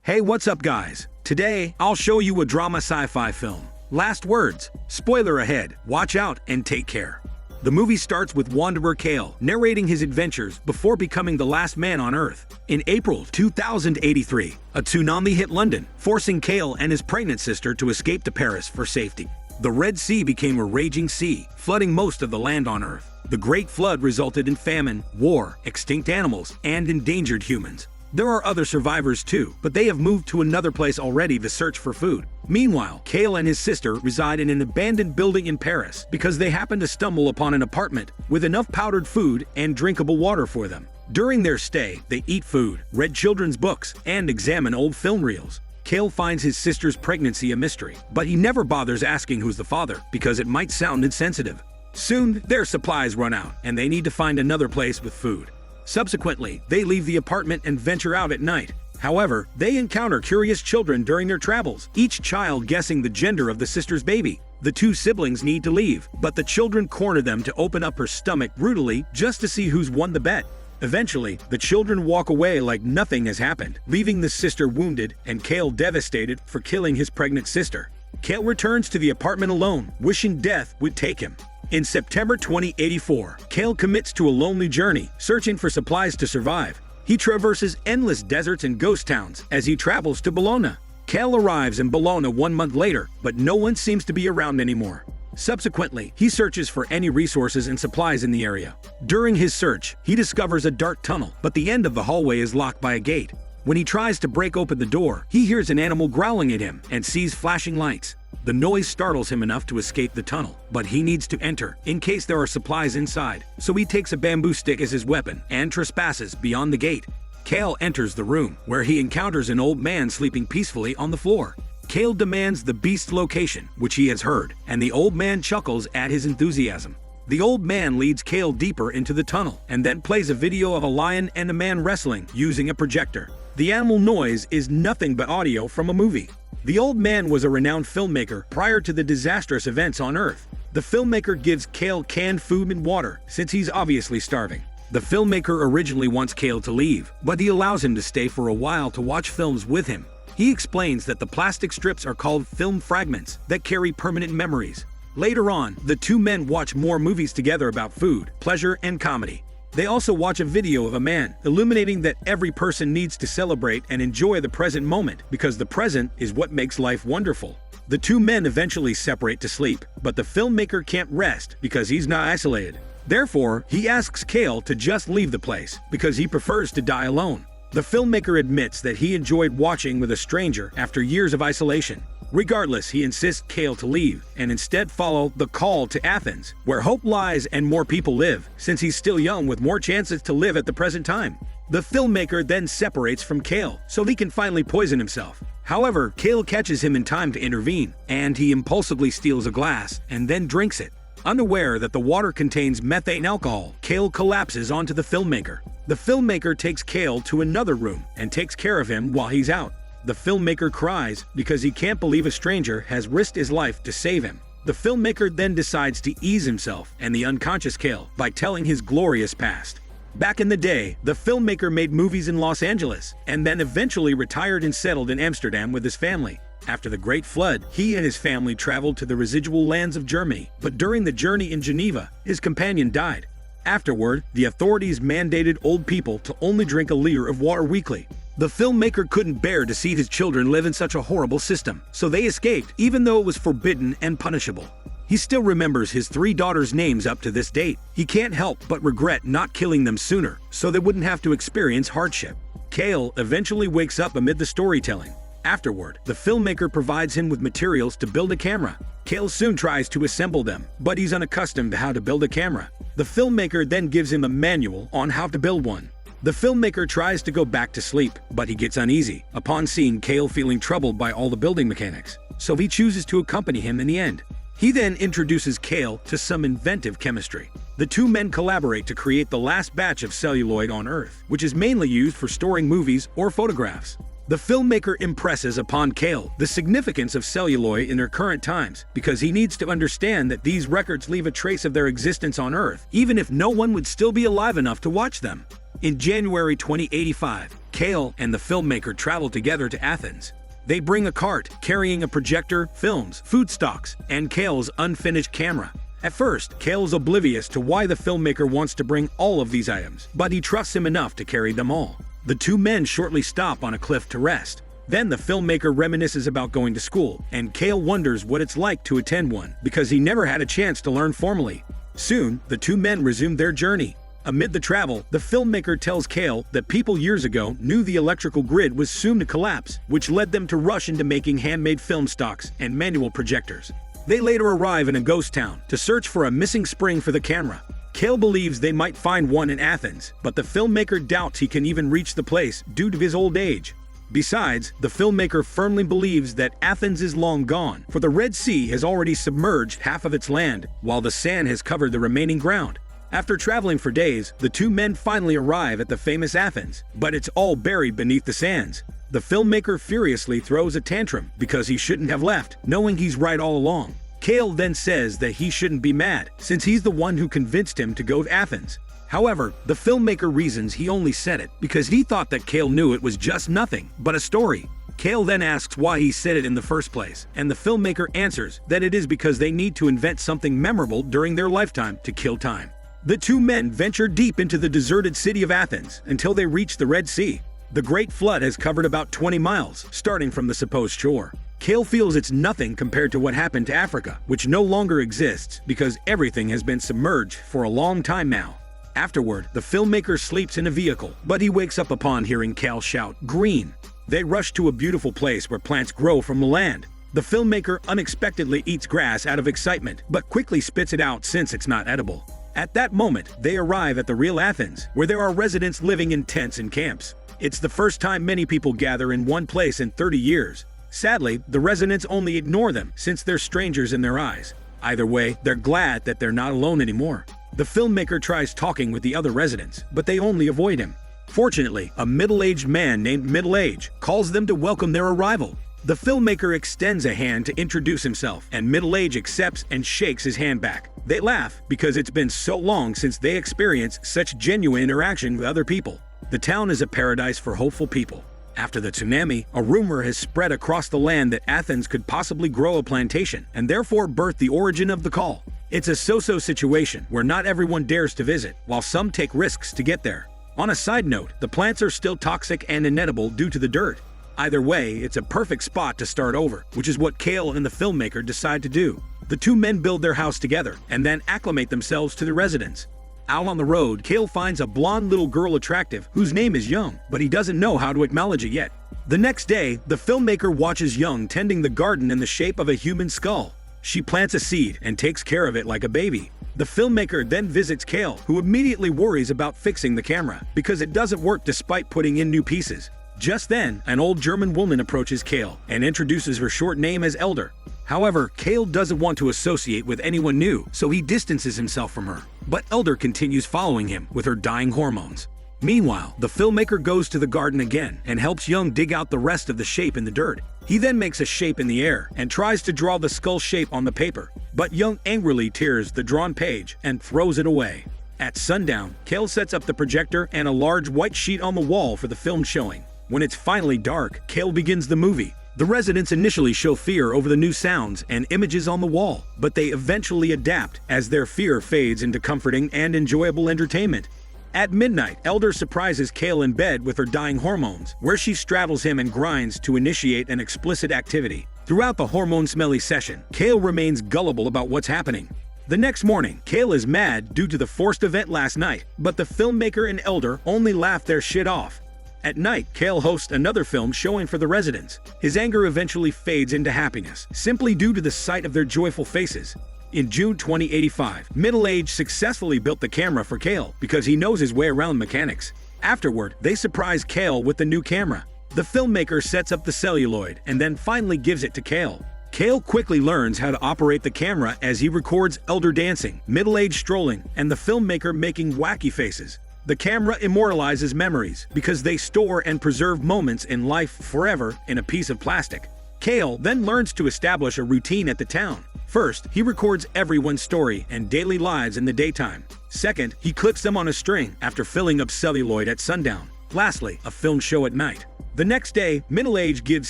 Hey, what's up guys? Today, I'll show you a drama sci-fi film. Last words. Spoiler ahead. Watch out and take care. The movie starts with Wanderer Kale narrating his adventures before becoming the last man on Earth. In April 2083, a tsunami hit London, forcing Kale and his pregnant sister to escape to Paris for safety. The Red Sea became a raging sea, flooding most of the land on Earth. The Great Flood resulted in famine, war, extinct animals, and endangered humans. There are other survivors too, but they have moved to another place already to search for food. Meanwhile, Kale and his sister reside in an abandoned building in Paris because they happen to stumble upon an apartment with enough powdered food and drinkable water for them. During their stay, they eat food, read children's books, and examine old film reels. Kale finds his sister's pregnancy a mystery, but he never bothers asking who's the father because it might sound insensitive. Soon, their supplies run out, and they need to find another place with food. Subsequently, they leave the apartment and venture out at night. However, they encounter curious children during their travels, each child guessing the gender of the sister's baby. The two siblings need to leave, but the children corner them to open up her stomach brutally just to see who's won the bet. Eventually, the children walk away like nothing has happened, leaving the sister wounded and Kale devastated for killing his pregnant sister. Kale returns to the apartment alone, wishing death would take him. In September 2084, Kale commits to a lonely journey, searching for supplies to survive. He traverses endless deserts and ghost towns as he travels to Bologna. Kale arrives in Bologna 1 month later, but no one seems to be around anymore. Subsequently, he searches for any resources and supplies in the area. During his search, he discovers a dark tunnel, but the end of the hallway is locked by a gate. When he tries to break open the door, he hears an animal growling at him and sees flashing lights. The noise startles him enough to escape the tunnel, but he needs to enter in case there are supplies inside, so he takes a bamboo stick as his weapon and trespasses beyond the gate. Kale enters the room, where he encounters an old man sleeping peacefully on the floor. Kale demands the beast's location, which he has heard, and the old man chuckles at his enthusiasm. The old man leads Kale deeper into the tunnel and then plays a video of a lion and a man wrestling using a projector. The animal noise is nothing but audio from a movie. The old man was a renowned filmmaker prior to the disastrous events on Earth. The filmmaker gives Kale canned food and water since he's obviously starving. The filmmaker originally wants Kale to leave, but he allows him to stay for a while to watch films with him. He explains that the plastic strips are called film fragments that carry permanent memories. Later on, the two men watch more movies together about food, pleasure, and comedy. They also watch a video of a man illuminating that every person needs to celebrate and enjoy the present moment because the present is what makes life wonderful. The two men eventually separate to sleep, but the filmmaker can't rest because he's not isolated. Therefore, he asks Kale to just leave the place because he prefers to die alone. The filmmaker admits that he enjoyed watching with a stranger after years of isolation. Regardless, he insists Kale to leave and instead follow the call to Athens, where hope lies and more people live, since he's still young with more chances to live at the present time. The filmmaker then separates from Kale so he can finally poison himself. However, Kale catches him in time to intervene, and he impulsively steals a glass and then drinks it. Unaware that the water contains methane alcohol, Kale collapses onto the filmmaker. The filmmaker takes Kale to another room and takes care of him while he's out. The filmmaker cries because he can't believe a stranger has risked his life to save him. The filmmaker then decides to ease himself and the unconscious Kale by telling his glorious past. Back in the day, the filmmaker made movies in Los Angeles and then eventually retired and settled in Amsterdam with his family. After the Great Flood, he and his family traveled to the residual lands of Germany, but during the journey in Geneva, his companion died. Afterward, the authorities mandated old people to only drink a liter of water weekly. The filmmaker couldn't bear to see his children live in such a horrible system, so they escaped even though it was forbidden and punishable. He still remembers his 3 daughters' names up to this date. He can't help but regret not killing them sooner, so they wouldn't have to experience hardship. Kale eventually wakes up amid the storytelling. Afterward, the filmmaker provides him with materials to build a camera. Kale soon tries to assemble them, but he's unaccustomed to how to build a camera. The filmmaker then gives him a manual on how to build one. The filmmaker tries to go back to sleep, but he gets uneasy upon seeing Kale feeling troubled by all the building mechanics, so he chooses to accompany him in the end. He then introduces Kale to some inventive chemistry. The two men collaborate to create the last batch of celluloid on Earth, which is mainly used for storing movies or photographs. The filmmaker impresses upon Cale the significance of celluloid in their current times because he needs to understand that these records leave a trace of their existence on Earth, even if no one would still be alive enough to watch them. In January 2085, Cale and the filmmaker travel together to Athens. They bring a cart carrying a projector, films, food stocks, and Cale's unfinished camera. At first, Cale's oblivious to why the filmmaker wants to bring all of these items, but he trusts him enough to carry them all. The two men shortly stop on a cliff to rest. Then the filmmaker reminisces about going to school, and Cale wonders what it's like to attend one because he never had a chance to learn formally. Soon, the two men resume their journey. Amid the travel, the filmmaker tells Cale that people years ago knew the electrical grid was soon to collapse, which led them to rush into making handmade film stocks and manual projectors. They later arrive in a ghost town to search for a missing spring for the camera. Cale believes they might find one in Athens, but the filmmaker doubts he can even reach the place due to his old age. Besides, the filmmaker firmly believes that Athens is long gone, for the Red Sea has already submerged half of its land, while the sand has covered the remaining ground. After traveling for days, the two men finally arrive at the famous Athens, but it's all buried beneath the sands. The filmmaker furiously throws a tantrum because he shouldn't have left, knowing he's right all along. Cale then says that he shouldn't be mad, since he's the one who convinced him to go to Athens. However, the filmmaker reasons he only said it because he thought that Cale knew it was just nothing but a story. Cale then asks why he said it in the first place, and the filmmaker answers that it is because they need to invent something memorable during their lifetime to kill time. The two men venture deep into the deserted city of Athens until they reach the Red Sea. The Great Flood has covered about 20 miles, starting from the supposed shore. Cale feels it's nothing compared to what happened to Africa, which no longer exists because everything has been submerged for a long time now. Afterward, the filmmaker sleeps in a vehicle, but he wakes up upon hearing Cale shout, "Green!" They rush to a beautiful place where plants grow from the land. The filmmaker unexpectedly eats grass out of excitement, but quickly spits it out since it's not edible. At that moment, they arrive at the real Athens, where there are residents living in tents and camps. It's the first time many people gather in one place in 30 years. Sadly, the residents only ignore them since they're strangers in their eyes. Either way, they're glad that they're not alone anymore. The filmmaker tries talking with the other residents, but they only avoid him. Fortunately, a middle-aged man named Middle-Age calls them to welcome their arrival. The filmmaker extends a hand to introduce himself, and Middle-Age accepts and shakes his hand back. They laugh because it's been so long since they experienced such genuine interaction with other people. The town is a paradise for hopeful people. After the tsunami, a rumor has spread across the land that Athens could possibly grow a plantation and therefore birth the origin of the call. It's a so-so situation where not everyone dares to visit, while some take risks to get there. On a side note, the plants are still toxic and inedible due to the dirt. Either way, it's a perfect spot to start over, which is what Cale and the filmmaker decide to do. The two men build their house together and then acclimate themselves to the residence. Out on the road, Cale finds a blonde little girl attractive whose name is Young, but he doesn't know how to acknowledge it yet. The next day, the filmmaker watches Young tending the garden in the shape of a human skull. She plants a seed and takes care of it like a baby. The filmmaker then visits Cale, who immediately worries about fixing the camera because it doesn't work despite putting in new pieces. Just then, an old German woman approaches Cale and introduces her short name as Elder. However, Cale doesn't want to associate with anyone new, so he distances himself from her. But Elder continues following him with her dying hormones. Meanwhile, the filmmaker goes to the garden again and helps Young dig out the rest of the shape in the dirt. He then makes a shape in the air and tries to draw the skull shape on the paper, but Young angrily tears the drawn page and throws it away. At sundown, Cale sets up the projector and a large white sheet on the wall for the film showing. When it's finally dark, Cale begins the movie. The residents initially show fear over the new sounds and images on the wall, but they eventually adapt as their fear fades into comforting and enjoyable entertainment. At midnight, Elder surprises Cale in bed with her dying hormones, where she straddles him and grinds to initiate an explicit activity. Throughout the hormone-smelly session, Cale remains gullible about what's happening. The next morning, Cale is mad due to the forced event last night, but the filmmaker and Elder only laugh their shit off. At night, Cale hosts another film showing for the residents. His anger eventually fades into happiness, simply due to the sight of their joyful faces. In June 2085, Middle-Age successfully built the camera for Cale because he knows his way around mechanics. Afterward, they surprise Cale with the new camera. The filmmaker sets up the celluloid and then finally gives it to Cale. Cale quickly learns how to operate the camera as he records Elder dancing, Middle-Age strolling, and the filmmaker making wacky faces. The camera immortalizes memories because they store and preserve moments in life forever in a piece of plastic. Kale then learns to establish a routine at the town. First, he records everyone's story and daily lives in the daytime. Second, he clips them on a string after filling up celluloid at sundown. Lastly, a film show at night. The next day, Middle-Age gives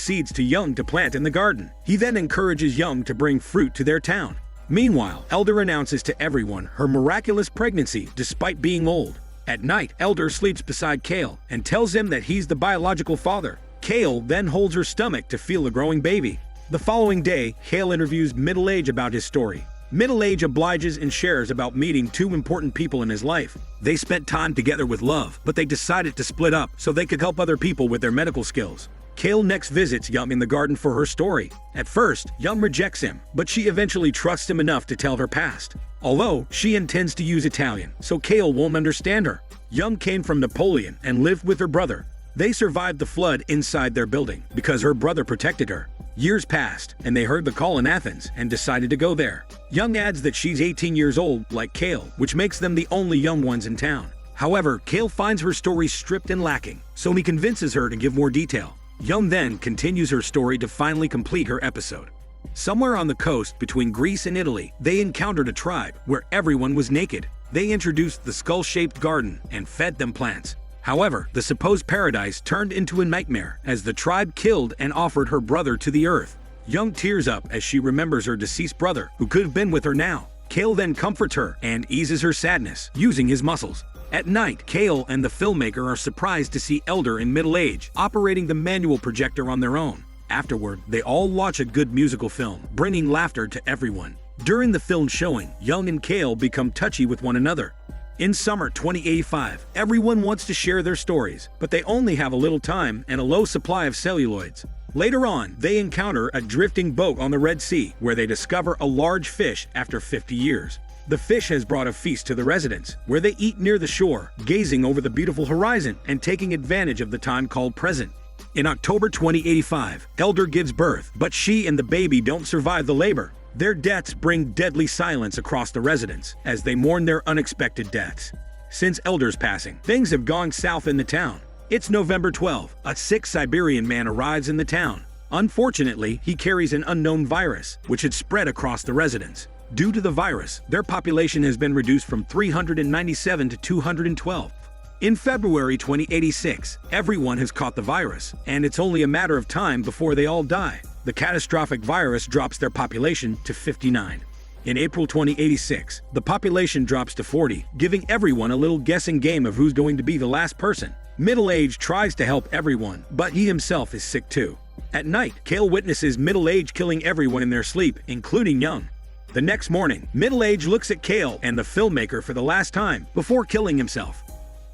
seeds to Young to plant in the garden. He then encourages Young to bring fruit to their town. Meanwhile, Elder announces to everyone her miraculous pregnancy despite being old. At night, Elder sleeps beside Kale and tells him that he's the biological father. Kale then holds her stomach to feel a growing baby. The following day, Kale interviews Middle-Age about his story. Middle-Age obliges and shares about meeting two important people in his life. They spent time together with love, but they decided to split up so they could help other people with their medical skills. Kale next visits Young in the garden for her story. At first, Young rejects him, but she eventually trusts him enough to tell her past. Although, she intends to use Italian, so Kale won't understand her. Young came from Napoleon and lived with her brother. They survived the flood inside their building because her brother protected her. Years passed, and they heard the call in Athens and decided to go there. Young adds that she's 18 years old, like Kale, which makes them the only young ones in town. However, Kale finds her story stripped and lacking, so he convinces her to give more detail. Young then continues her story to finally complete her episode. Somewhere on the coast between Greece and Italy, they encountered a tribe where everyone was naked. They introduced the skull-shaped garden and fed them plants. However, the supposed paradise turned into a nightmare as the tribe killed and offered her brother to the earth. Young tears up as she remembers her deceased brother, who could have been with her now. Kale then comforts her and eases her sadness, using his muscles. At night, Kale and the filmmaker are surprised to see Elder in Middle-Age operating the manual projector on their own. Afterward, they all watch a good musical film, bringing laughter to everyone. During the film showing, Young and Kale become touchy with one another. In summer 2085, everyone wants to share their stories, but they only have a little time and a low supply of celluloids. Later on, they encounter a drifting boat on the Red Sea, where they discover a large fish after 50 years. The fish has brought a feast to the residents, where they eat near the shore, gazing over the beautiful horizon and taking advantage of the time called present. In October 2085, Elder gives birth, but she and the baby don't survive the labor. Their deaths bring deadly silence across the residents as they mourn their unexpected deaths. Since Elder's passing, things have gone south in the town. It's November 12. A sick Siberian man arrives in the town. Unfortunately, he carries an unknown virus, which had spread across the residents. Due to the virus, their population has been reduced from 397 to 212. In February 2086, everyone has caught the virus, and it's only a matter of time before they all die. The catastrophic virus drops their population to 59. In April 2086, the population drops to 40, giving everyone a little guessing game of who's going to be the last person. Middle-Age tries to help everyone, but he himself is sick too. At night, Kale witnesses Middle-Age killing everyone in their sleep, including Young. The next morning, Middle-Age looks at Kale and the filmmaker for the last time before killing himself.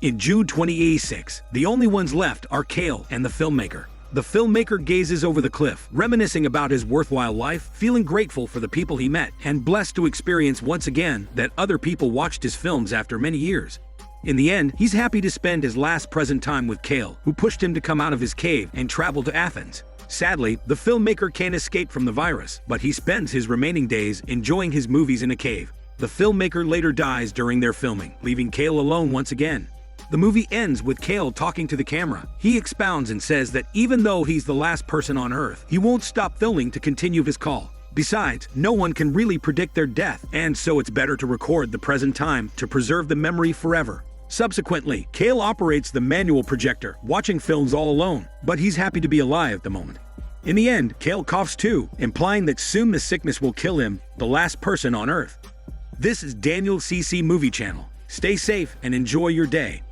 In June 2086, the only ones left are Kale and the filmmaker. The filmmaker gazes over the cliff, reminiscing about his worthwhile life, feeling grateful for the people he met, and blessed to experience once again that other people watched his films after many years. In the end, he's happy to spend his last present time with Kale, who pushed him to come out of his cave and travel to Athens. Sadly, the filmmaker can't escape from the virus, but he spends his remaining days enjoying his movies in a cave. The filmmaker later dies during their filming, leaving Kale alone once again. The movie ends with Kale talking to the camera. He expounds and says that even though he's the last person on Earth, he won't stop filming to continue his call. Besides, no one can really predict their death, and so it's better to record the present time to preserve the memory forever. Subsequently, Kale operates the manual projector, watching films all alone, but he's happy to be alive at the moment. In the end, Kale coughs too, implying that soon the sickness will kill him, the last person on Earth. This is Daniel CC Movie Channel. Stay safe and enjoy your day.